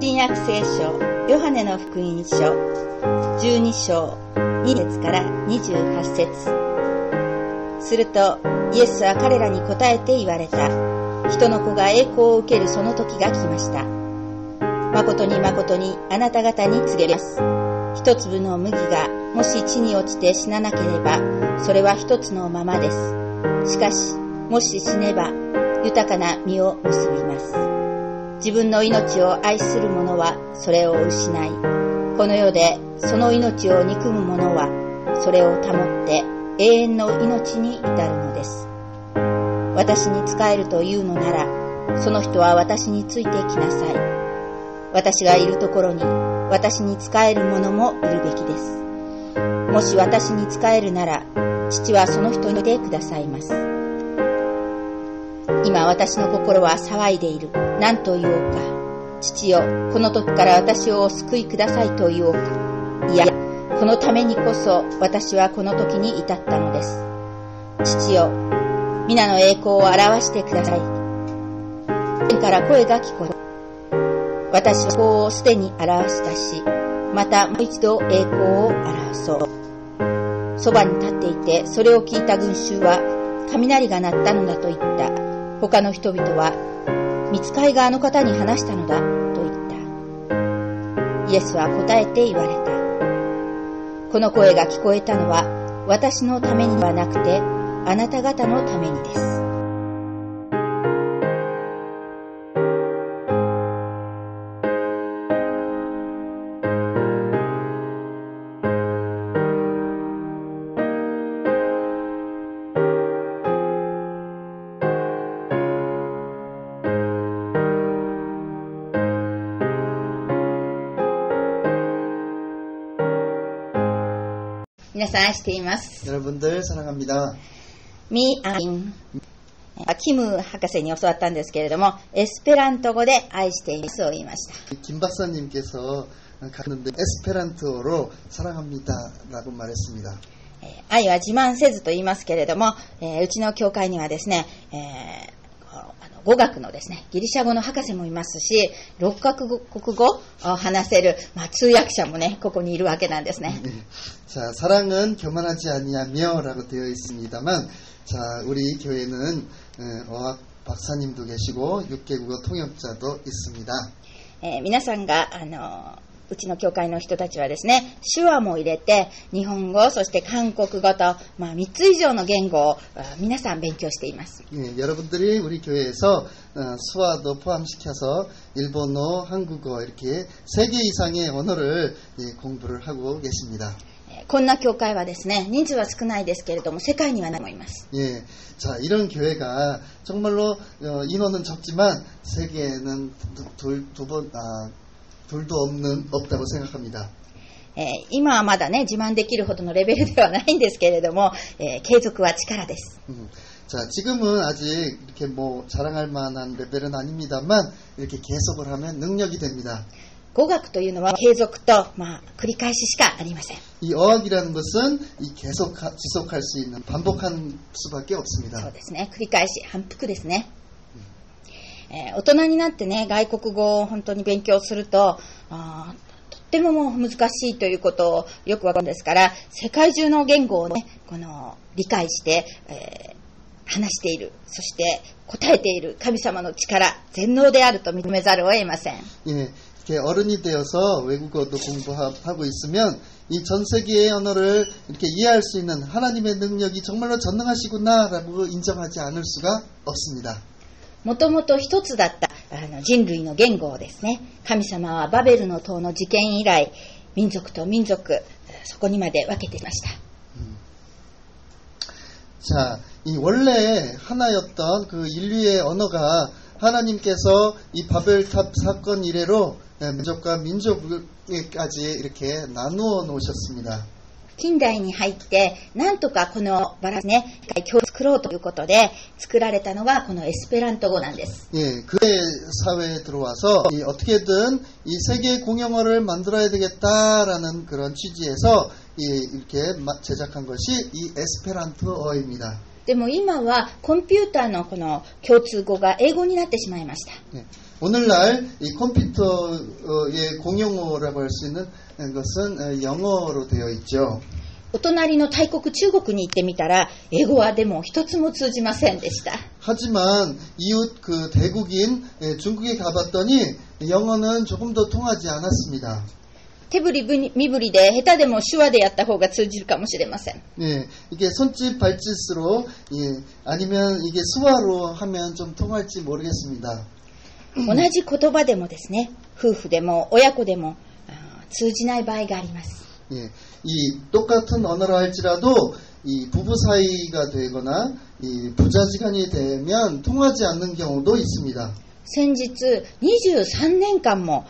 新約聖書ヨハネの福音書12章2節から28節。するとイエスは彼らに答えて言われた。人の子が栄光を受けるその時が来ました。誠に誠にあなた方に告げます。一粒の麦がもし地に落ちて死ななければ、それは一つのままです。しかしもし死ねば豊かな実を結びます。自分の命を愛する者はそれを失い、この世でその命を憎む者はそれを保って永遠の命に至るのです。私に仕えるというのなら、その人は私についてきなさい。私がいるところに私に仕える者もいるべきです。もし私に仕えるなら、父はその人にいてくださいます。今私の心は騒いでいる。何と言おうか。父よ、この時から私をお救いくださいと言おうか。いや、このためにこそ私はこの時に至ったのです。父よ、皆の栄光を表してください。天から声が聞こえ、私は栄光をすでに表したし、またもう一度栄光を表そう。そばに立っていてそれを聞いた群衆は、雷が鳴ったのだと言った。他の人々は、御使いがあの方に話したのだと言った。イエスは答えて言われた。この声が聞こえたのは私のためにはなくて、あなた方のためにです。皆さん愛しています。여러분들 사랑합니다. ミーアイン、キム博士に教わったんですけれども、エスペラント語で愛していますを言いました。김 박사님께서 갔는데 에스페란토로 사랑합니다라고 말했습니다. 愛は自慢せずと言いますけれども、うちの教会にはですね、語学のですね、ギリシャ語の博士もいますし、6カ国語を話せる、通訳者もね、ここにいるわけなんですね。자, 사랑은 교만하지 아니하며라고 되어 있습니다만, 자, 우리 교회는 어학 박사님도 계시고 6개국어 통역자도 있습니다. 皆さんがうちの教会の人たちはですね、手話も入れて日本語、そして韓国語と、3つ以上の言語を皆さん勉強しています。여러분들이 우리 교회에서 수화도 포함시켜서 일본어, 한국어 이렇게 3개 이상의 언어를 공부를 하고 계십니다. こんな教会はですね、人数は少ないですけれども世界にはないと思います。 예, 자, 이런 교회가 정말로 인원은 적지만 세계에는 둘도 없다고 생각합니다. 今はまだね、自慢できるほどのレベルではないんですけれども、継続は力です。 자, 지금은 아직 이렇게 뭐 자랑할 만한 레벨은 아닙니다만 이렇게 계속을 하면 능력이 됩니다. 語学というのは継続と、繰り返ししかありません。 이 어학이라는 것은 이 계속 지속할 수 있는 반복한 수밖에 없습니다. そうですね、繰り返し反復ですね。大人になってね、外国語を本当に勉強すると、とってももう難しいということをよくわかるんですから、世界中の言語をね、理解して、話している、そして答えている神様の力、全能であると認めざるを得ません。 예, 이렇게 어른이 되어서 외국어도 공부하고 있으면 이 전 세계의 언어를 이렇게 이해할 수 있는 하나님의 능력이 정말로 전능하시구나라고 인정하지 않을 수가 없습니다. もともと一つだった人類の言語をですね、神様はバベルの塔の事件以来、民族と民族、そこにまで分けていました。 자, 이 원래 하나였던 그 인류의 언어가 하나님께서 이 바벨탑 사건 이래로 민족과 민족까지 이렇게 나누어 놓으셨습니다. 近代に入ってなんとかこのバランスね、教を作ろうということで作られたのがこのエスペラント語なんです。 예, 그 사회에 들어와서 어떻게든 이 세계 공용어를 만들어야 되겠다라는 그런 취지에서 이렇게 제작한 것이 이 에스페란토어입니다. でも今はコンピューターのこの共通語が英語になってしまいました。 오늘날 이 컴퓨터의 공용어라고 할 수 있는 것은 영어로 되어 있죠. お隣の大国中国に行ってみたら英語はでも一つも通じませんでした。 하지만 이웃 그 대국인 중국에 가봤더니 영어는 조금 더 통하지 않았습니다. 手振り身振りで下手でも手話でやった方が通じるかもしれません。 예, 이게 손짓 발짓으로 아니면 이게 수화로 하면 좀 통할지 모르겠습니다. 同じ言葉でもですね、夫婦でも親子でも通じない場合があります。 예, 이 똑같은 언어라 할지라도 이 부부 사이가 되거나 이 부자지간이 되면 통하지 않는 경우도 있습니다. 先日23年間も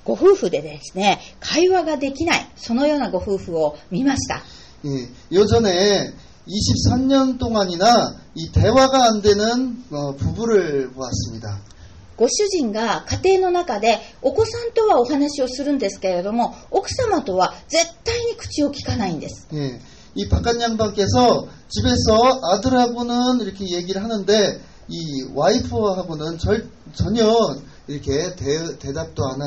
ご夫婦でですね、会話ができない、そのようなご夫婦を見ました。 예, 요전에 23년 동안이나 이 대화가 안 되는 부부를 보았습니다. ご主人が家庭の中でお子さんとはお話をするんですけれども、奥様とは絶対に口を聞かないんです。 예, 이 바깥 양반께서 집에서 아들하고는 이렇게 얘기를 하는데 이 와이프하고는 전혀 이렇게 대답도 안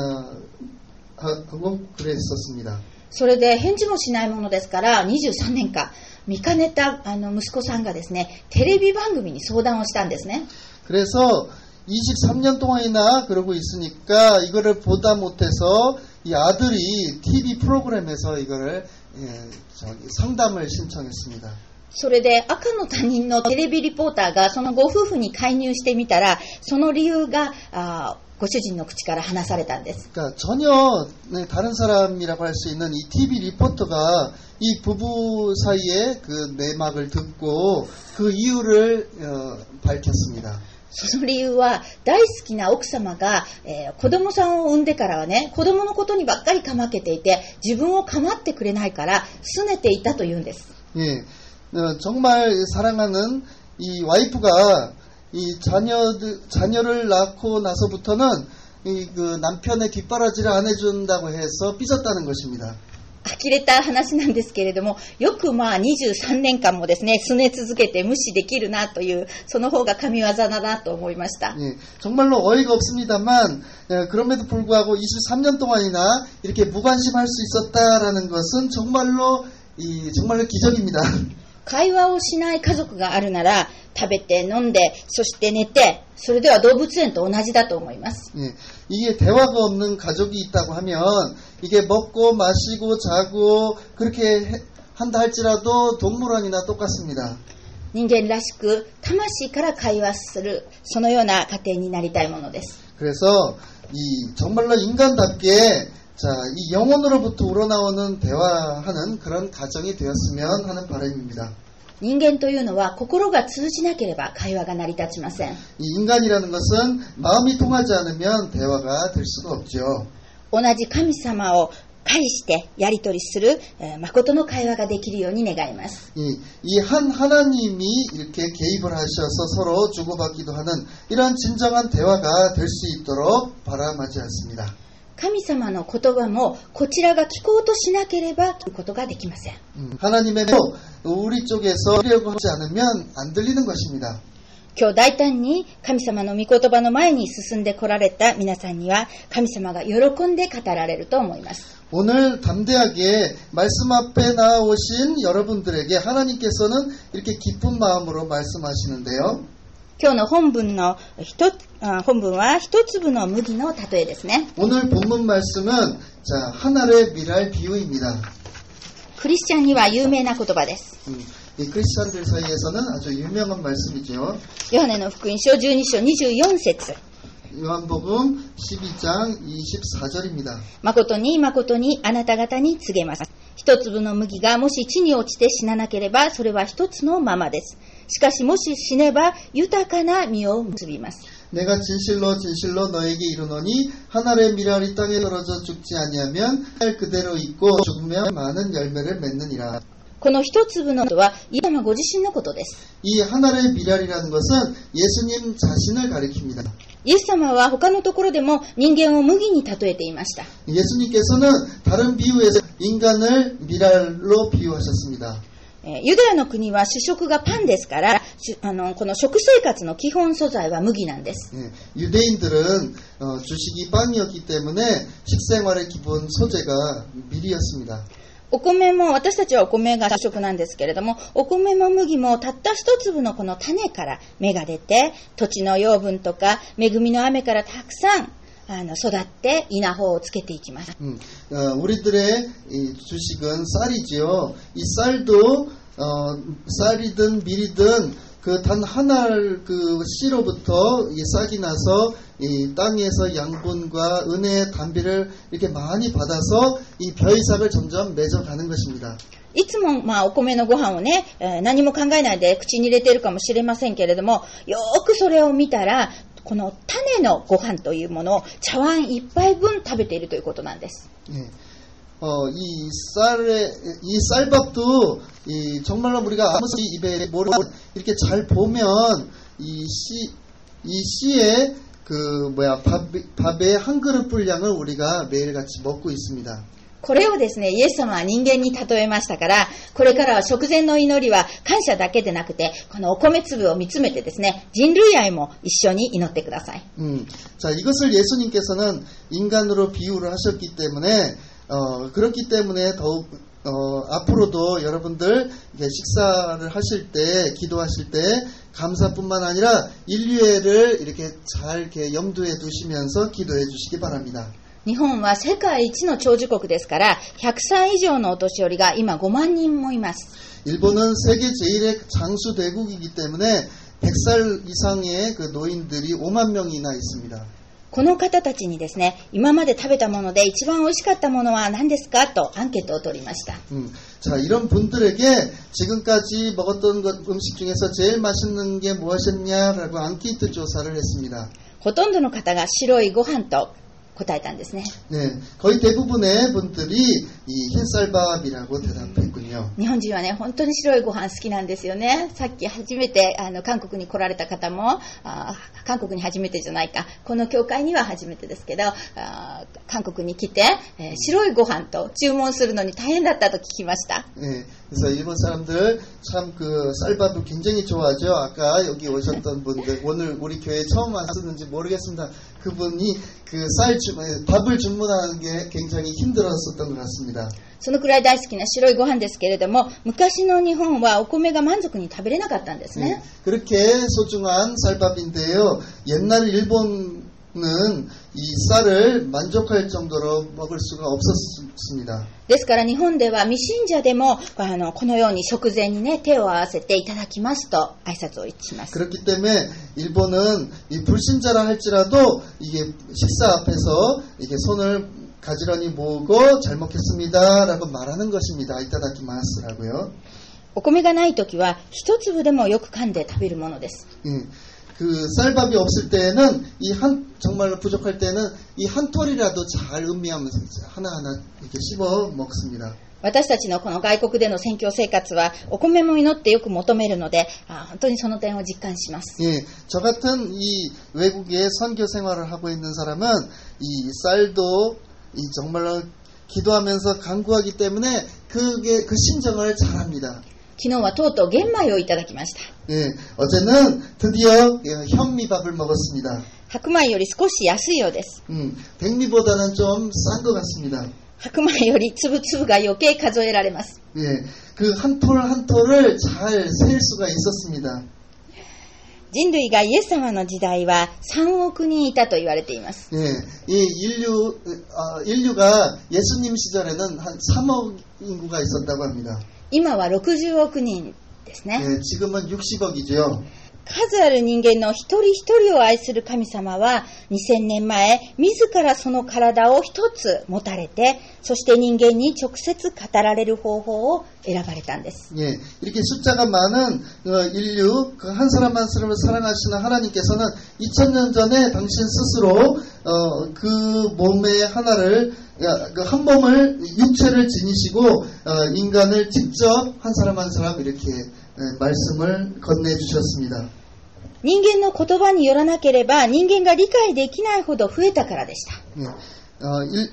하고 그랬었습니다. それで返事もしないものですから23年間見かねた息子さんがですね、テレビ番組に相談をしたんですね。 그래서 23년 동안이나 그러고 있으니까 이거를 보다 못해서 이 아들이 TV 프로그램에서 이거를 상담을 신청했습니다. それで赤の他人のテレビリポーターがそのご夫婦に介入してみたら、その理由がご主人の口から話されたんです。 그러니까 전혀 다른 사람이라고 할 수 있는 이 TV 리포터가 이 부부 사이의 그 내막을 듣고 그 이유를 밝혔습니다. その理由は大好きな奥様が、子供さんを産んでからはね、子供のことにばっかりかまけていて自分を構ってくれないから拗ねていたというんです。 예, 정말 사랑하는 이 와이프가 이 자녀를 낳고 나서부터는 이 그 남편의 뒷바라지를 안 해준다고 해서 삐졌다는 것입니다. 呆れた話なんですけれども、よく23年間もですね、拗ね続けて無視できるなという、その方が神業だなと思いました。 예, 정말로 어이가 없습니다만 그럼에도 불구하고 23년 동안이나 이렇게 무관심할 수 있었다라는 것은 정말로 기적입니다. 会話をしない家族があるなら、食べて飲んでそして寝て、それでは動物園と同じだと思います。 예, 이게 대화가 없는 가족이 있다고 하면 이게 먹고 마시고 자고 그렇게 한다 할지라도 동물원이나 똑같습니다. 人間らしく魂から会話する、そのような家庭になりたいものです。 그래서 이 정말로 인간답게 자, 이 영혼으로부터 우러나오는 대화하는 그런 가정이 되었으면 하는 바람입니다. 人間というのは心が通じなければ会話が成り立ちません。 이 인간이라는 것은 마음이 통하지 않으면 대화가 될 수가 없죠. 同じ神様を介してやり取りする、誠の会話ができるように願います。 이 한 하나님이 이렇게 개입을 하셔서 서로 주고받기도 하는 이런 진정한 대화가 될 수 있도록 바람하지 않습니다. 神様の言葉もこちらが聞こうとしなければ聞くことができません。 하나님의 우리 쪽에서 하려고 하지 않으면 안 들리는 것입니다. 今日大胆に神様の御言葉の前に進んでこられた皆さんには神様が喜んで語られると思います。 오늘 담대하게 말씀 앞에 나오신 여러분들에게 하나님께서는 이렇게 기쁜 마음으로 말씀하시는데요. 今日の本文は一粒の麦の例えですね。 오늘 본문 말씀은 자, 한 알의 밀알 비유입니다. クリスチャンには有名な言葉です。 이 크리스찬들 사이에서는 아주 유명한 말씀이죠. ヨハネの福音書12章24節 요한복음 12장 24절입니다. 誠に誠にあなた方に告げます。一粒の麦がもし地に落ちて死ななければそれは一つのままです。しかしもし死ねば豊かな実を結びます。 내가 진실로 진실로 너에게 이르노니 한 알의 밀알이 땅에 떨어져 죽지 아니하면 알 그대로 있고 죽으면 많은 열매를 맺느니라. この一粒のとはイエス様ご自身のことです。 이 한 알의 밀알이라는 것은 예수님 자신을 가리킵니다. イエス様は他のところでも人間を麦に例えていました。 예수님께서는 다른 비유에서 인간을 밀알로 비유하셨습니다. ユダヤの国は主食がパンですから、この食生活の基本素材は麦なんです。유대인들은 주식이 빵이었기 때문에 식생활의 기본 소재가 밀이었습니다. お米も、私たちはお米が主食なんですけれども、お米も麦もたった一粒のこの種から芽が出て、土地の養分とか恵みの雨からたくさん育って稲穂をつけていきます。우리들의 이 주식은 쌀이지요. 이 쌀도 쌀이든 밀이든 그 단 하나를 그 씨로부터 이 싹이 나서 이 땅에서 양분과 은혜의 단비를 이렇게 많이 받아서 이 벼이삭을 점점 맺어가는 것입니다. いつもお米のご飯をね、何も考えないで口に入れているかもしれませんけれども、よーくそれを見たら、この種のご飯というものを茶碗一杯分食べているということなんです。이 쌀밥도 정말로 우리가 아무리 입에 모르고 이렇게 잘 보면 이 씨의 밥의 한 그릇 분량을 우리가 매일같이 먹고 있습니다. これをですね、イエス様は人間に例えましたから、これからは食前の祈りは感謝だけでなくて、このお米粒を見つめてですね、人類愛も一緒に祈ってください。자, 이것을 예수님께서는 인간으로 비유를 하셨기 때문에 그렇기 때문에 더욱 앞으로도 여러분들 식사를 하실 때, 기도하실 때 감사뿐만 아니라 인류애를 이렇게 잘 이렇게 염두에 두시면서 기도해 주시기 바랍니다. 日本は世界一の長寿国ですから、100歳以上のお年寄りが今5万人もいます。 일본은 세계 제1의 장수 대국이기 때문에 100살 이상의 그 노인들이 5만 명이나 있습니다. この方たちにですね、今まで食べたもので一番美味しかったものは何ですかとアンケートを取りました。 자, 이런 분들에게 지금까지 먹었던 음식 중에서 제일 맛있는 게 무엇이었냐라고 앙케이트 조사를 했습니다. ほとんどの方が白いご飯と答えたんですね。 네, 거의 대부분의 분들이 이 흰쌀밥이라고 대답했군요. 日本人はね、本当に白いご飯好きなんですよね。さっき初めて韓国に来られた方も、韓国に初めてじゃないか、この教会には初めてですけど、韓国に来て、白いご飯と注文するのに大変だったと聞きました。 네, 그래서 일본 사람들 참 그 쌀밥을 굉장히 좋아하죠. 아까 여기 오셨던 분들, 오늘 우리 교회에 처음 왔었는지 모르겠습니다. 그분이 그 밥을 주문하는 게 굉장히 힘들었었던 것 같습니다. そのくらい大好きな白いご飯ですけれども、昔の日本はお米が満足に食べれなかったんですね。 그렇게 소중한 쌀밥인데요. 옛날 일본은 이 쌀을 만족할 정도로 먹을 수가 없었습니다. ですから日本では未信者でもこのように食前にね、手を合わせていただきますと挨拶をします。 그렇기 때문에 일본은 이 불신자라 할지라도 이게 식사 앞에서 이게 손을 가지런히 모으고 잘 먹겠습니다라고 말하는 것입니다. 이타다키마스라고요. お米がないときは一粒でもよく噛んで食べるものです。 그 쌀밥이 없을 때는 정말로 부족할 때는 이 한 톨이라도 잘 음미하면서 하나하나 이렇게 씹어 먹습니다. 私たちのこの外国での宣教生活はお米も祈ってよく求めるので、本当にその点を実感します。 예, 저 같은 이 외국의 선교 생활을 하고 있는 사람은 이 쌀도 이 정말로 기도하면서 간구하기 때문에 그 심정을 잘 합니다. 昨日はとうとう玄米をいただきました。 예, 어제는 드디어 현미밥을 먹었습니다. 白米より少し安いようです。 백미보다는 좀 싼 것 같습니다. 白米より粒々が余計数えられます。 예, 그 한 톨 한 톨을 잘 셀 수가 있었습니다. 人類がイエス様の時代は3億人いたと言われています。 예, 이 인류가 예수님 시절에는 한 3억 인구가 있었다고 합니다. 今は60億人ですね。 예, 지금은 60억이죠. 数ある人間の一人一人を愛する神様は2000年前自らその体を一つ持たれて、そして人間に直接語られる方法を選ばれたんです。 예, 이렇게 숫자가 많은 인류 그 한 사람 한 사람을 사랑하시는 하나님께서는 2000년 전에 당신 스스로 그 몸의 하나를 한 몸을 육체를 지니시고 인간을 직접 한 사람 한 사람 이렇게 말씀을 건네주셨습니다. 人間の言葉によらなければ人間が理解できないほど増えたからでした。 예,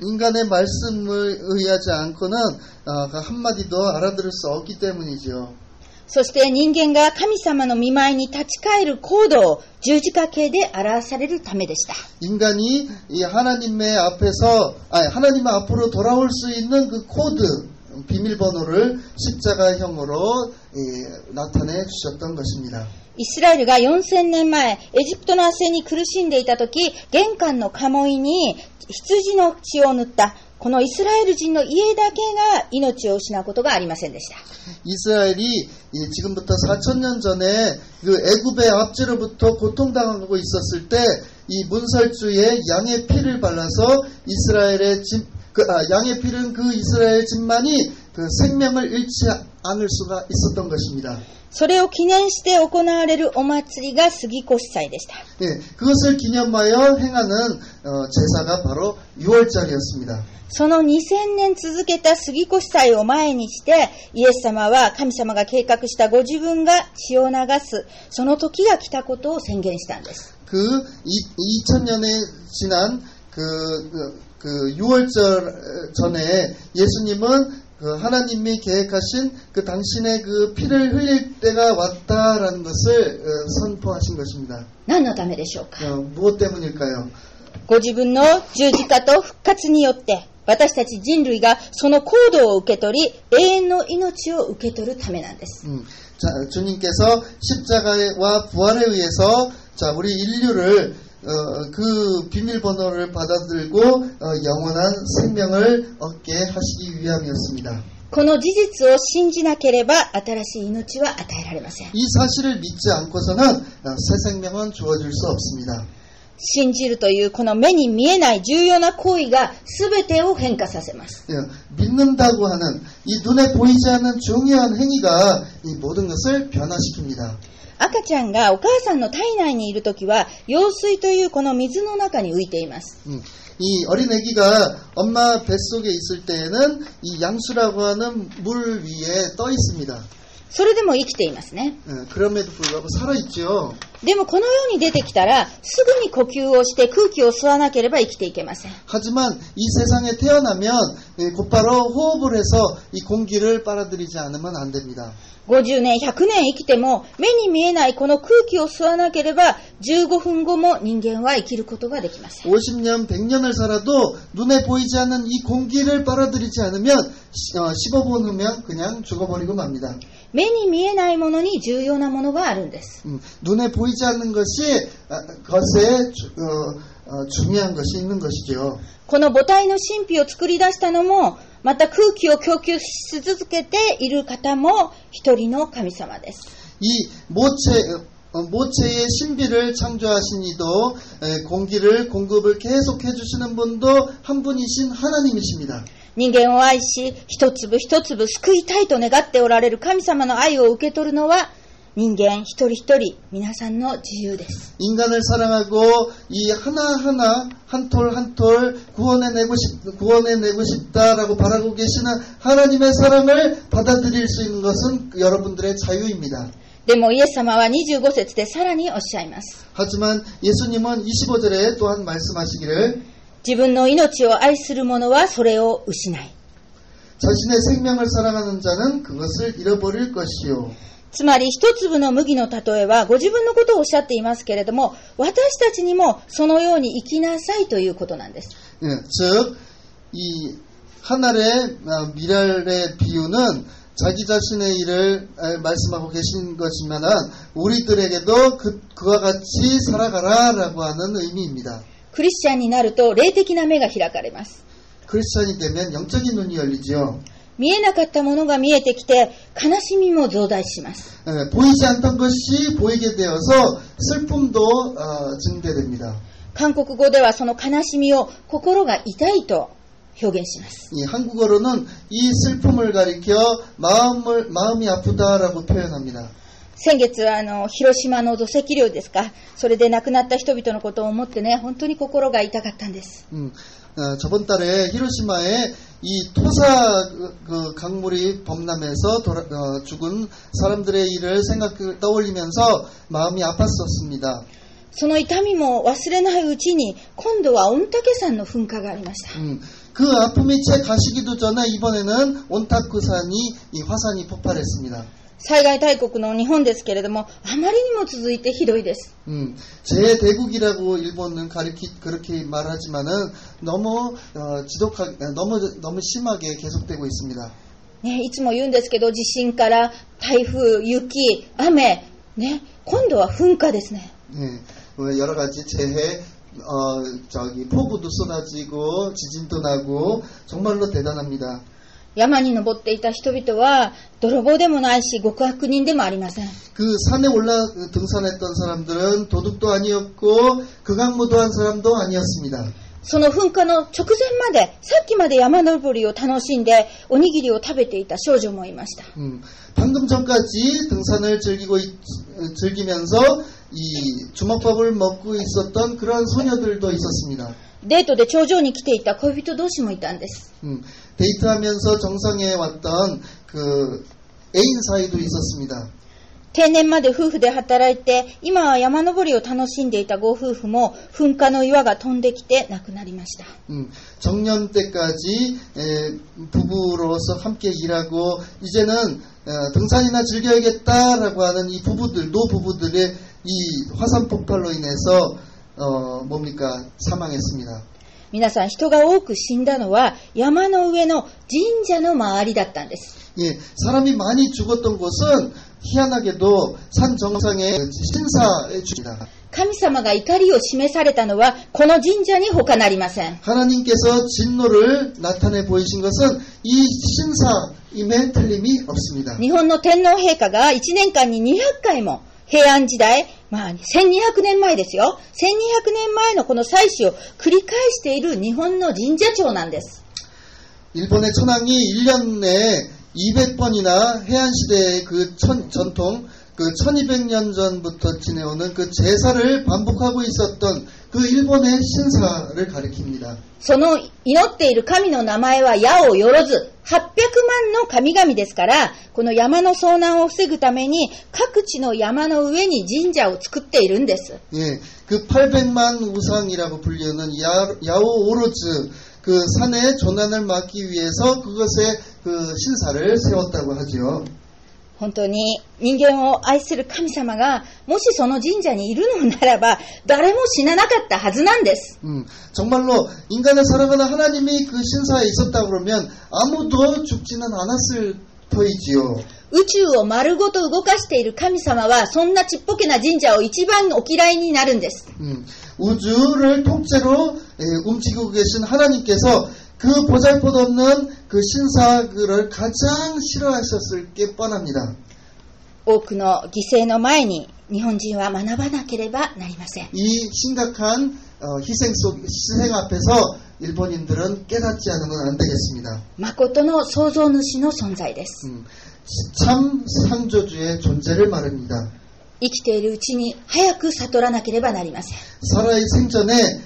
인간의 말씀을 의하지 않고는 한마디도 알아들을 수 없기 때문이죠. そして人間が神様の御前に立ち返る行動を十字架形で表されるためでした。 인간이 이 하나님의 앞으로 돌아올 수 있는 그 코드, 비밀번호를 십자가형으로 나타내 주셨던 것입니다. イスラエルが4000年前、エジプトの圧政に苦しんでいたとき、玄関の鴨居に羊の血を塗った、このイスラエル人の家だけが命を失うことがありませんでした。 이스라엘이 지금부터 4000년 전에 그 애굽의 압제로부터 고통당하고 있었을 때 이 문설주에 양의 피를 발라서 이스라엘의 양의 피는 그 이스라엘 집만이 그 생명을 잃지 않을 수가 있었던 것입니다. それを記念して行われるお祭りが杉越祭でした。 예, 그것을 기념하여 행하는 제사가 바로 6월절이었습니다. その2000年続けた杉越祭を前にして、イエス様は神様が計画したご自分が血を流す、その時が来たことを宣言したんです。 그 2000년에 지난 그 6월절 전에 예수님은 그 하나님이 계획하신 그 당신의 그 피를 흘릴 때가 왔다라는 것을 선포하신 것입니다. 何のためでしょうか。 무엇 때문일까요? ご自分の十字架と復活によって、私たち人類がその行動を受け取り、永遠の命を受け取るためなんです。 자, 주님께서 십자가와 부활에 의해서 자, 우리 인류를 그 비밀번호를 받아들고 영원한 생명을 얻게 하시기 위함이었습니다. この事実を信じなければ新しい命は与えられません。 이 사실을 믿지 않고서는 새 생명은 주어질 수 없습니다. 信じるというこの目に見えない重要な行為が全てを変化させます。 믿는다고 하는 이 눈에 보이지 않는 중요한 행위가 이 모든 것을 변화시킵니다. 赤ちゃんがお母さんの体内にいるときは、羊水というこの水の中に浮いています。 이 어린 아기가 엄마 뱃속에 있을 때에는 이 양수라고 하는 물 위에 떠 있습니다. それでも生きていますね。 그럼에도 불구하고 살아있죠. でもこの世に出てきたら、すぐに呼吸をして空気を吸わなければ生きていけません。 하지만 이 세상에 태어나면 곧바로 호흡을 해서 이 공기를 빨아들이지 않으면 안 됩니다. 50年、100年生きても、目に見えないこの空気を吸わなければ、15分後も人間は生きることができません。 50년, 100년을 살아도 눈에 보이지 않는 이 공기를 빨아들이지 않으면 15분 후면 그냥 죽어버리고 맙니다. 目に見えないものに重要なものがあるんです。 눈에 보이지 않는 것에 중요한 것이 있는 것이죠. この母体の神秘を作り出したのも、また空気を供給し続けている方も一人の神様です。 이 모체의 신비를 창조하신 이도 공기를 공급을 계속해 주시는 분도 한 분이신 하나님이십니다. 人間を愛し、一粒一粒救いたいと願っておられる神様の愛を受け取るのは、人間一人一人皆さんの自由です。 인간을 사랑하고 이 하나하나 한 톨 한 톨 구원해내고 싶다라고 바라고 계시는 하나님의 사랑을 받아들일 수 있는 것은 여러분들의 자유입니다. でもイエス様は25節でさらにおっしゃいます。 하지만 예수님은 25절에 또한 말씀하시기를 自分の命を愛する者はそれを失い。 자신의 생명을 사랑하는 자는 그것을 잃어버릴 것이요. つまり一粒の麦の例えはご自分のことをおっしゃっていますけれども、私たちにもそのように生きなさいということなんです。 즉, 이 한 알의 밀알의 비유는 자기 자신의 일을 말씀하고 계신 것이면 우리들에게도 그와 같이 살아가라라고 하는 의미입니다. クリスチャンになると霊的な目が開かれます。 크리스찬이 되면 영적인 눈이 열리죠. 見えなかったものが見えてきて悲しみも増大します。 보이지 않던 것이 보이게 되어서 슬픔도 증대됩니다. 韓国語ではその悲しみを心が痛いと表現します。 이 한국어로는 이 슬픔을 가리켜 마음이 아프다라고 표현합니다. 先月は広島の土石流ですか、それで亡くなった人々のことを思ってね、本当に心が痛かったんです。 저번 달에 히로시마에 이 토사 그 강물이 범람해서 죽은 사람들의 일을 떠올리면서 마음이 아팠었습니다. その痛みも忘れないうちに今度は御嶽山の噴火がありました。 그 아픔이 채 가시기도 전에 이번에는 온타쿠산이 이 화산이 폭발했습니다. 災害大国の日本ですけれども、あまりにも続いてひどいです。 제대국이라고 일본은 그렇게 말하지만은 너무 지독하게 너무 심하게 계속되고 있습니다. ね、いつも言うんですけど、地震から台風、雪、雨、ね、今度は噴火ですね。 여러 가지 재해, 폭우도 쏟아지고 지진도 나고 정말로 대단합니다. 山に登っていた人々は泥棒でもないし極悪人でもありません。 그 산에 등산했던 사람들은 도둑도 아니었고 극악무도한 사람도 아니었습니다. その噴火の直前まで、さっきまで山登りを楽しんでおにぎりを食べていた少女もいました。 방금 전까지 등산을 즐기면서 이 주먹밥을 먹고 있었던 그런 소녀들도 있었습니다. デートで頂上に来ていた恋人同士もいたんです。 데이트하면서 정상에 왔던 그 애인 사이도 있었습니다. 定年まで夫婦で働いて、今は山登りを楽しんでいたご夫婦も噴火の岩が飛んできて亡くなりました。 정년 때까지 부부로서 함께 일하고 이제는 등산이나 즐겨야겠다라고 하는 이 노부부들의 이 화산 폭발로 인해서 사망했습니다. 皆さん、人が多く死んだのは山の上の神社の周りだったんです。 예, 사람이 많이 죽었던 곳은 희한하게도 산 정상의 신사에 죽입니다. 神様が怒りを示されたのはこの神社に他なりません。 하나님께서 진노를 나타내 보이신 것은 이 신사임에 틀림이 없습니다. 日本の天皇陛下が1年間に200回も平安時代、1200年前ですよ。1200年前のこの祭祀を繰り返している日本の神社長なんです。 일본의 천황이 1년 내에 200번이나 해안시대의 그 전통, 그 1200년 전부터 지내오는 그 제사를 반복하고 있었던 그 일본의 신사를 가리킵니다. その祈っている神の名前は矢をよろず、800万の神々ですから、この山の遭難を防ぐために各地の山の上に神社を作っているんです。 예, 그 800만 우상이라고 불리는 야오 오로즈 그 산의 조난을 막기 위해서 그것에 그 신사를 세웠다고 하죠. 本当に人間を愛する神様がもしその神社にいるのならば誰も死ななかったはずなんです。 정말로 인간을 사랑하는 하나님이 그 신사에 있었다 그러면 아무도 죽지는 않았을 터이지요. 宇宙を丸ごと動かしている神様はそんなちっぽけな神社を一番お嫌いになるんです。 우주를 통째로 움직이고 계신 하나님께서 그 보잘것없는 그 신사를 가장 싫어하셨을 게 뻔합니다. 多くの犠牲の前に日本人は学ばなければなりません。 이 심각한 희생 앞에서 일본인들은 깨닫지 않으면 안 되겠습니다. 誠の創造主の存在です。 참 창조주의 존재를 말합니다. 生きているうちに早く悟らなければなりません。 살아있 생전에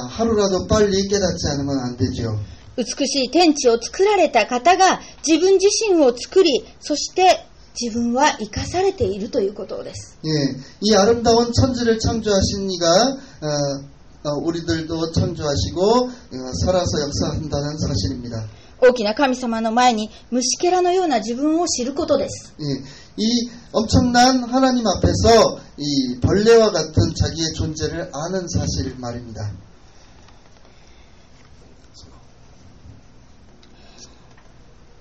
하루라도 빨리 깨닫지 않으면 안 되죠. 美しい天地を作られた方が自分自身を作り、そして自分は生かされているということです。 예, 이 아름다운 천지를 창조하신 이가 우리들도 창조하시고 살아서 역사한다는 사실입니다. 大きな神様の前に虫けらのような自分を知ることです。 예, 이 엄청난 하나님 앞에서 이 벌레와 같은 자기의 존재를 아는 사실 말입니다.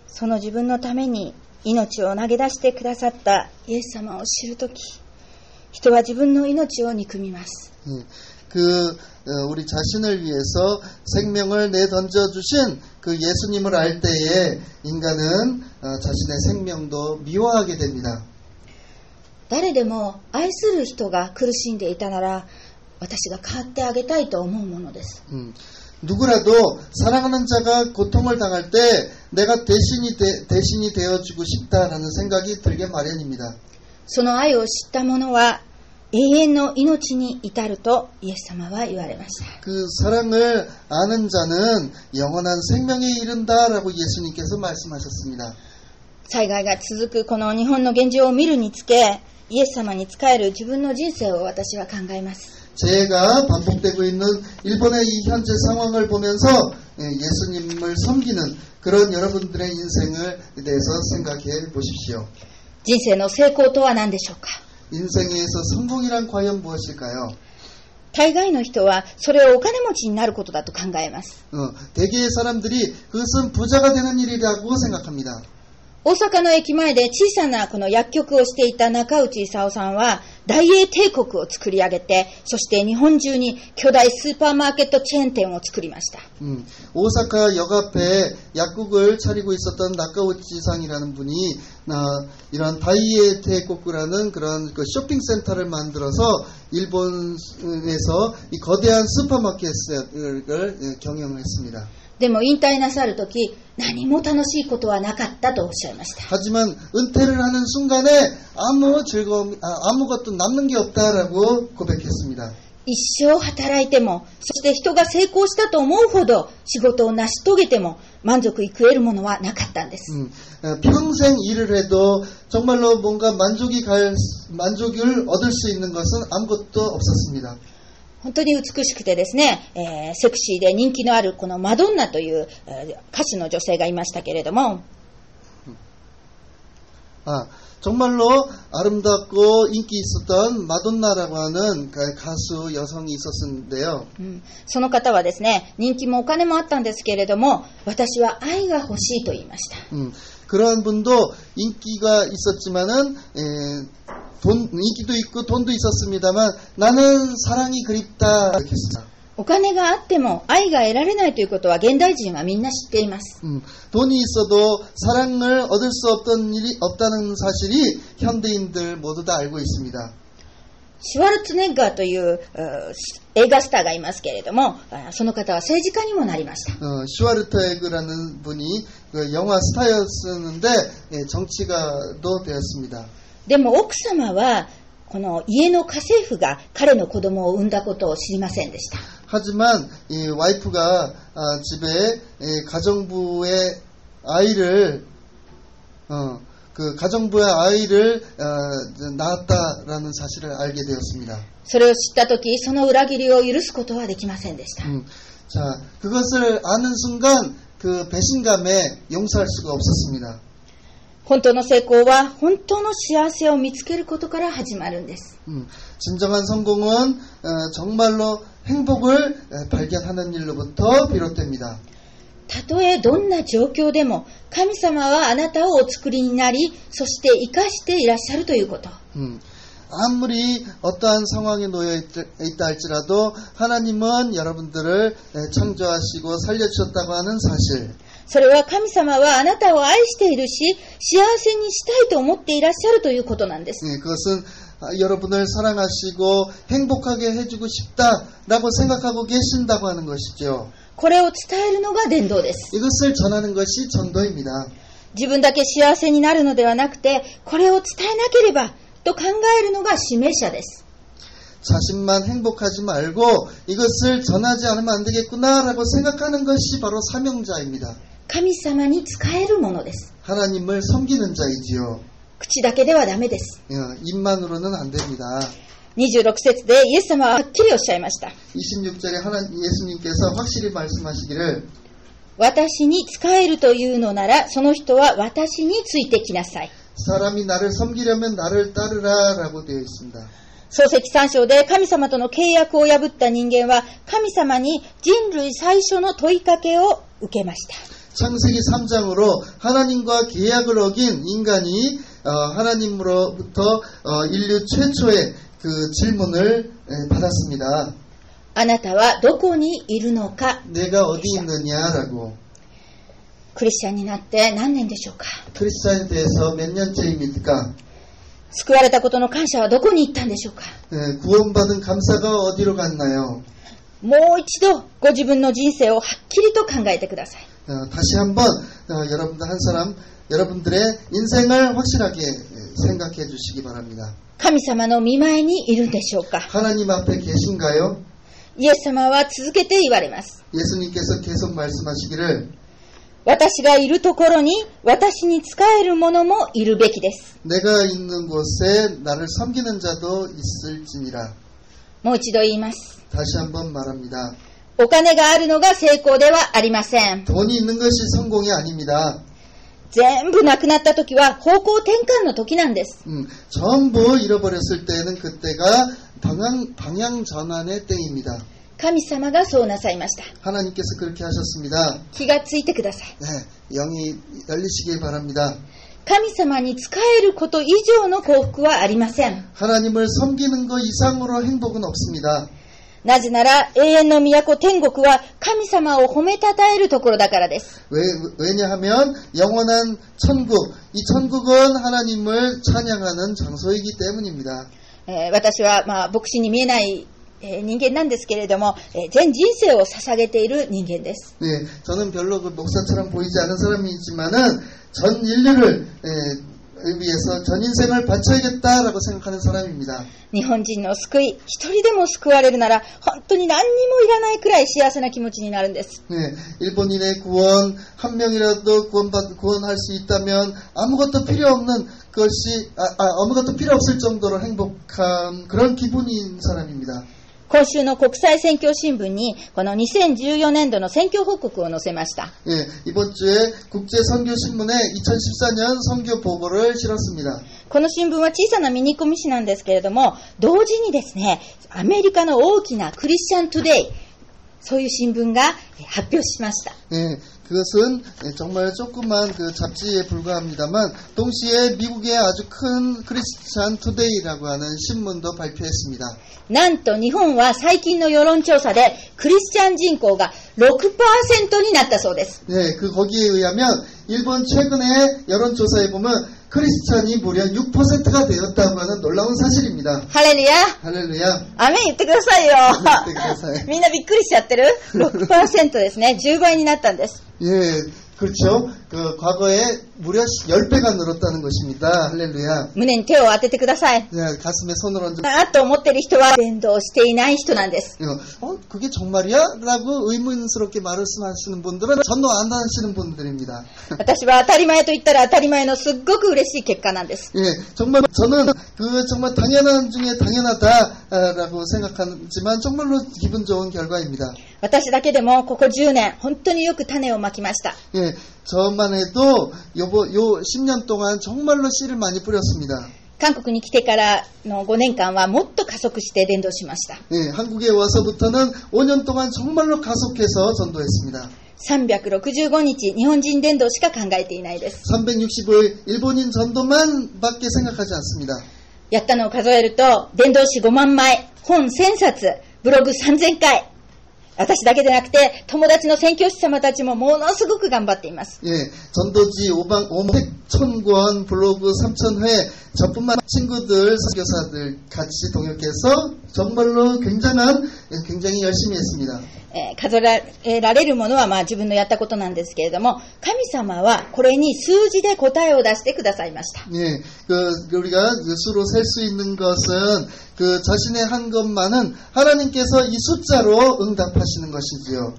その自分のために命を投げ出してくださったイエス様を知るとき、人は自分の命を憎みます。 우리 자신을 위해서 생명을 내던져 주신 그 예수님을 알 때에 인간은 자신의 생명도 미워하게 됩니다. 誰でも愛する人が苦しんでいたなら、私が代わってあげたいと思うものです。 누구라도 사랑하는 자가 고통을 당할 때 내가 대신이 되어주고 싶다라는 생각이 들게 마련입니다. その愛を知った者は永遠の命に至るとイエス様は言われました。 그 사랑을 아는 자는 영원한 생명에 이른다라고 예수님께서 말씀하셨습니다. 災害が続くこの日本の現状を見るにつけ、イエス様に仕える自分の人生を私は考えます。 재해가 반복되고 있는 일본의 이 현재 상황을 보면서 예수님을 섬기는 그런 여러분들의 인생을 대해서 생각해 보십시오. 人生の成功とは何でしょうか。 인생에서 성공이란 과연 무엇일까요? 大概の人はそれをお金持ちになることだと考えます。 대개의 사람들이 그것은 부자가 되는 일이라고 생각합니다. 大阪の駅前で小さなこの薬局をしていた中内勲さんは大英帝国を作り上げて、そして日本中に巨大スーパーマーケットチェーン店を作りました。 오사카 역 앞에 약국을 차리고 있었던 나카우치상이라는 분이 이런 다이에 태국이라는 그런 그 쇼핑센터를 만들어서 일본에서 이 거대한 슈퍼마켓을 경영을 했습니다. でも引退なさるとき、何も楽しいことはなかったとおっしゃいました。 하지만 은퇴를 하는 순간에 아무것도 남는 게 없다라고 고백했습니다. 一生働いても、そして人が成功したと思うほど仕事を成し遂げても満足いく得るものはなかったんです。 평생 일을 해도 정말로 뭔가 만족을 얻을 수 있는 것은 아무것도 없었습니다. 本当に美しくてですね、セクシーで人気のあるこのマドンナという、歌手の女性がいましたけれども、 정말로 아름답고 인기 있었던 마돈나라고 하는 가수 여성이 있었는데요. その方はですね、人気もお金もあったんですけれども、私は愛が欲しいと言いました。 그러한 분도 인기가 있었지만은 인기도 있고 돈도 있었습니다만 나는 사랑이 그립다 이렇게 했습니다. お金があっても愛が得られないということは現代人はみんな知っています。 돈이 있어도 사랑을 얻을 수 없다는 사실이 현대인들 모두 다 알고 있습니다. シュワルツェネッガーという映画スターがいますけれども、その方は政治家にもなりました。 슈와르트에그라는 분이 영화 스타였었는데 정치가도 되었습니다. でも奥様はこの家の家政婦が彼の子供を産んだことを知りませんでした。 하지만 이 와이프가 집에 가정부의 아이를 낳았다라는 사실을 알게 되었습니다. それを知ったとき、その裏切りを許すことはできませんでした。 자, 그것을 아는 순간 그 배신감에 용서할 수가 없었습니다. 本当の成功は本当の幸せを見つけることから始まるんです。 진정한 성공은 정말로 행복을 발견하는 일로부터 비롯됩니다. たとえどんな状況でも神様はあなたをお作りになり、そして生かしていらっしゃるということ。 아무리 어떠한 상황에 놓여 있다 할지라도 하나님은 여러분들을 창조하시고 살려주셨다고 하는 사실. それは神様はあなたを愛しているし、幸せにしたいと思っていらっしゃるということなんです。 그것은 여러분을 사랑하시고 행복하게 해주고 싶다라고 생각하고 계신다고 하는 것이죠. これを伝えるのが伝道です。 이것을 전하는 것이 전도입니다. 自分だけ幸せになるのではなくて、これを伝えなければと考えるのが使命者です。 자신만 행복하지 말고 이것을 전하지 않으면 안 되겠구나라고 생각하는 것이 바로 사명자입니다. 神様に仕えるものです。 하나님을 섬기는 자이지요. 口だけではダメです。 입만으로는 안 됩니다. 26節でイエス様ははっきりおっしゃいました。 26절에 예수님께서 확실히 말씀하시기를 私に仕えるというのなら、その人は私についてきなさい。 사람이 나를 섬기려면 나를 따르라라고 되어 있습니다. 創世記3章で神様との契約を破った人間は神様に人類最初の問いかけを受けました。 창세기 3장으로 하나님과 계약을 어긴 인간이 하나님으로부터 인류 최초의 그 질문을 받았습니다. あなたはどこにいるのか。 내가 어디 있느냐라고. クリスチャンになって何年でしょうか。 크리스찬에 대해서 몇 년째입니까? 救われたことの感謝はどこに行ったんでしょうか。 구원받은 감사가 어디로 갔나요? もう一度ご自分の人生をはっきりと考えてください。 다시 한번 여러분들 한 사람 여러분들의 인생을 확실하게 생각해 주시기 바랍니다. 神様の御前にいるでしょうか。 하나님 앞에 계신가요? イエス様は続けて言われます。 예수님께서 계속 말씀하시기를 私がいるところに私に仕える者もいるべきです。 내가 있는 곳에 나를 섬기는 자도 있을지니라. もう一度言います。 다시 한번 말합니다. お金があるのが成功ではありません。 돈이 있는 것이 성공이 아닙니다. 全部なくなった時は方向転換の時なんです。 전부 잃어버렸을 때는 그때가 방향 전환의 때입니다. 神様がそうなさいました。 하나님께서 그렇게 하셨습니다. 気がついてください。 네, 영이 열리시길 바랍니다. 神様に仕えること以上の幸福はありません。 하나님을 섬기는 것 이상으로 행복은 없습니다. なぜなら永遠の都天国は神様を褒めたたえるところだからです。 왜냐하면 영원한 천국, 이 천국은 하나님을 찬양하는 장소이기 때문입니다. 私は牧師に見えない人間なんですけれども、全人生を捧げている人間です。 네, 저는 별로 그 목사처럼 보이지 않은 사람이지만은 전 인류를 위해서 전 인생을 바쳐야겠다라고 생각하는 사람입니다. 日本人の救い、一人でも救われるなら本当に何にもいらないくらい幸せな気持ちになるんです。 네, 일본인의 구원 한 명이라도 구원할 수 있다면 아무것도 필요 없는 것이 아무것도 필요 없을 정도로 행복한 그런 기분인 사람입니다. 今週の国際宣教新聞にこの2014年度の宣教報告を載せました。 예, 이번 주에 국제선교신문에 2014년 선교 보고를 실었습니다. この新聞は小さなミニコミ誌なんですけれども、同時にですね、アメリカの大きなクリスチャントゥデイ、そういう新聞が発表しました。 예, 그것은 정말 조그만 그 잡지에 불과합니다만 동시에 미국의 아주 큰 크리스찬 투데이라고 하는 신문도 발표했습니다. なんと日本は最近の世論調査でクリスチャン人口が 6% になったそうです。 네, 거기에 의하면 일본 최근의 여론조사에 보면 크리스찬이 무려 6%가 되었다고 하는 놀라운 사실입니다. ハレルヤ。 할렐루야. アメン言ってくださいよ。言ってください。みんなびっくりしちゃってる？ 6% ですね。10倍になったんです。 예, 그렇죠. 그 과거에 무려 10배가 늘었다는 것입니다. 할렐루야. 胸に手を当ててください。 네, 가슴에 손을 얹어. と思っている人は伝道していない人なんです。 그게 정말이야? 라고 의문스럽게 말씀하시는 분들은 전도 안 하시는 분들입니다. 私は当たり前と言ったら当たり前のすっごく嬉しい結果なんです。 예, 정말 저는 그 정말 당연한 중에 당연하다라고 생각하지만 정말로 기분 좋은 결과입니다. 私だけでもここ10年本当によく種をまきました。 예, 저만 해도 요 10년 동안 정말로 씨를 많이 뿌렸습니다. 韓国に来てからの5年間はもっと加速して伝道しました。 예, 한국에 와서부터는 5년 동안 정말로 가속해서 전도했습니다. 365日日本人伝道しか考えていないです。 365일 일본인 전도만 밖에 생각하지 않습니다. やったのを数えると伝道誌5万枚、本1000冊、ブログ3000回。私だけでなくて友達の宣教師様たちもものすごく頑張っています。 예, 전도지 500,000권, 블로그 3,000회, 저뿐만 친구들, 선교사들 같이 동역해서 정말로 굉장히 열심히 했습니다. 数えられるものは自分のやったことなんですけれども、神様はこれに数字で答えを出してくださいました。 예, 우리가 수로 셀 수 있는 것은 그 자신의 한 것만은 하나님께서 이 숫자로 응답하시는 것이지요.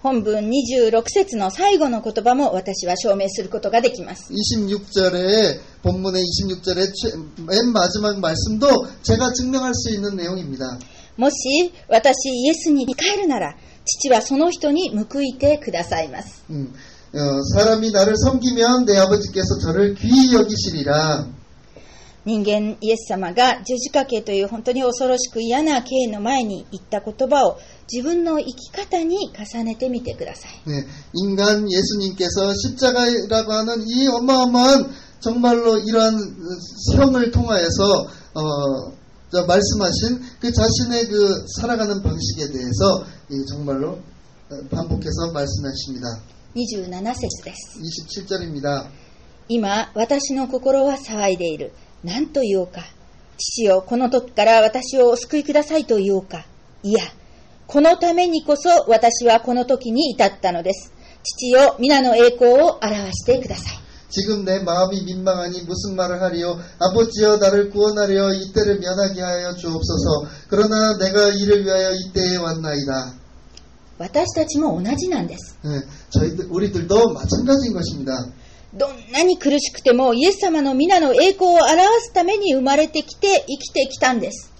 本文26節の最後の言葉も私は証明することができます。 26절에 본문의 26절에 맨 마지막 말씀도 제가 증명할 수 있는 내용입니다. もし私イエスに仕えるなら父はその人に報いてくださいます。 사람이 나를 섬기면 내 아버지께서 저를 귀히 여기시리라. 人間イエス様が十字架刑という本当に恐ろしく嫌な刑の前に言った言葉を自分の生き方に重ねてみてください。 네, 인간 예수님께서 십자가라고 하는 이 어마어마한 정말로 이러한 형을 통하여서 말씀하신 그 자신의 그 살아가는 방식에 대해서 정말로 반복해서 말씀하십니다. 27節です。 27절입니다. 今私の心は騒いでいる。何と言おうか。父よ、この時から私をお救いくださいと言おうか。いや、このためにこそ私はこの時に至ったのです。父よ、皆の栄光を表してください。 지금 내 마음이 민망하니 무슨 말을 하리요. 아버지여 나를 구원하려 이때를 면하게 하여 주옵소서. 그러나 내가 이를 위하여 이때에 왔나이다. 私たちも同じなんです。 네, 우리들도 마찬가지인 것입니다. どんなに苦しくてもイエス様の皆の栄光を表すために生まれてきて生きてきたんです。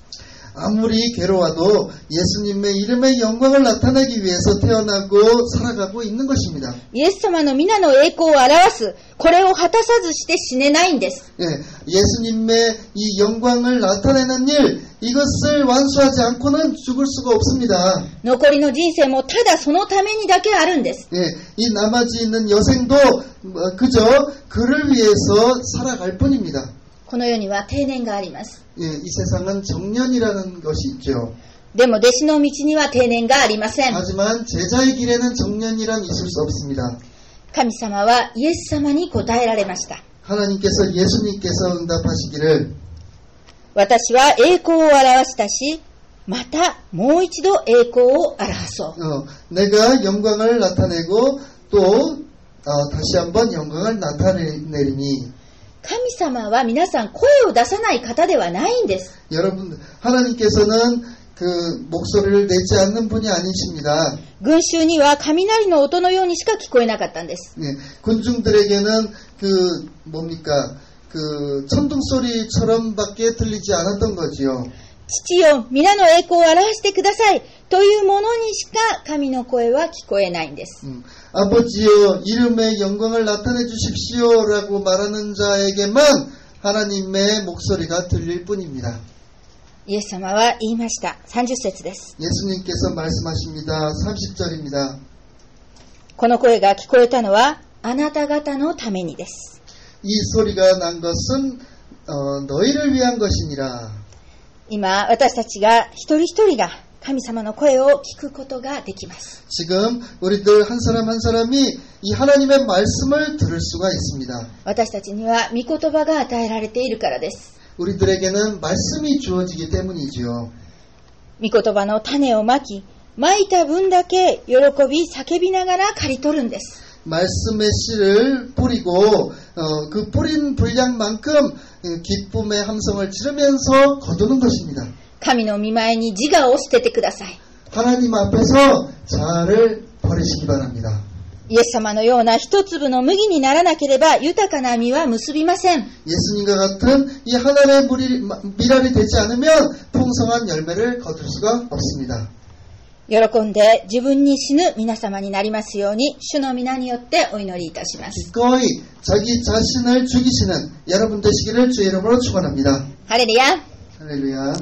아무리 괴로워도 예수님의 이름의 영광을 나타내기 위해서 태어나고 살아가고 있는 것입니다. イエス様の皆の栄光を表す、これを果たさずして死ねないんです。 예, 예수님의 이 영광을 나타내는 일, 이것을 완수하지 않고는 죽을 수가 없습니다. 残りの人生もただそのためにだけあるんです。 예, 이 나머지 있는 여생도 그저 그를 위해서 살아갈 뿐입니다. この世には定年があります。 예, 이 세상은 정년이라는 것이 있죠. でも弟子の道には定年がありません。 하지만 제자의 길에는 정년이란 있을 수 없습니다. 神様はイエス様に答えられました。 하나님께서 예수님께서 응답하시기를 私は栄光を表したし、またもう一度栄光を表そう。 내가 영광을 나타내고 또 다시 한번 영광을 나타내리니 神様は皆さん声を出さない方ではないんです。 여러분 하나님께서는 그 목소리를 내지 않는 분이 아니십니다. 群衆には雷の音のようにしか聞こえなかったんです。 예, 군중들에게는 그 뭡니까 그 천둥 소리처럼밖에 들리지 않았던 거지요. 父よ、皆の栄光を表してくださいというものにしか神の声は聞こえないんです。 아버지여 이름의 영광을 나타내 주십시오라고 말하는 자에게만 하나님의 목소리가 들릴 뿐입니다. イエス様は言いました。30節です。 예수님께서 말씀하십니다. 30절입니다. この声が聞こえたのはあなた方のためにです。 이 소리가 난 것은 너희를 위한 것이니라. 今私たちが一人一人が神様の声を聞くことができます。 지금 우리들 한 사람 한 사람이 이 하나님의 말씀을 들을 수가 있습니다. 私たちには御言葉が与えられているからです。 우리들에게는 말씀이 주어지기 때문이지요. 御言葉の種をまき、まいた分だけ喜び叫びながら刈り取るんです。 말씀의 씨를 뿌리고 그 뿌린 분량만큼 기쁨의 함성을 지르면서 거두는 것입니다. 神の御前に自我を捨ててください。 하나님 앞에서 자아를 버리시기 바랍니다. イエス様のような一粒の麦にならなければ豊かな実は結びません。 예수님과 같은 이 하나님의 미랄이 되지 않으면 풍성한 열매를 거둘 수가 없습니다. 喜んで自分に死ぬ皆様になりますように主の皆によってお祈りいたします。 기꺼이 자기 자신을 죽이시는 여러분 되시기를 주의 이름으로 축원합니다. 할렐루야. 할렐루야.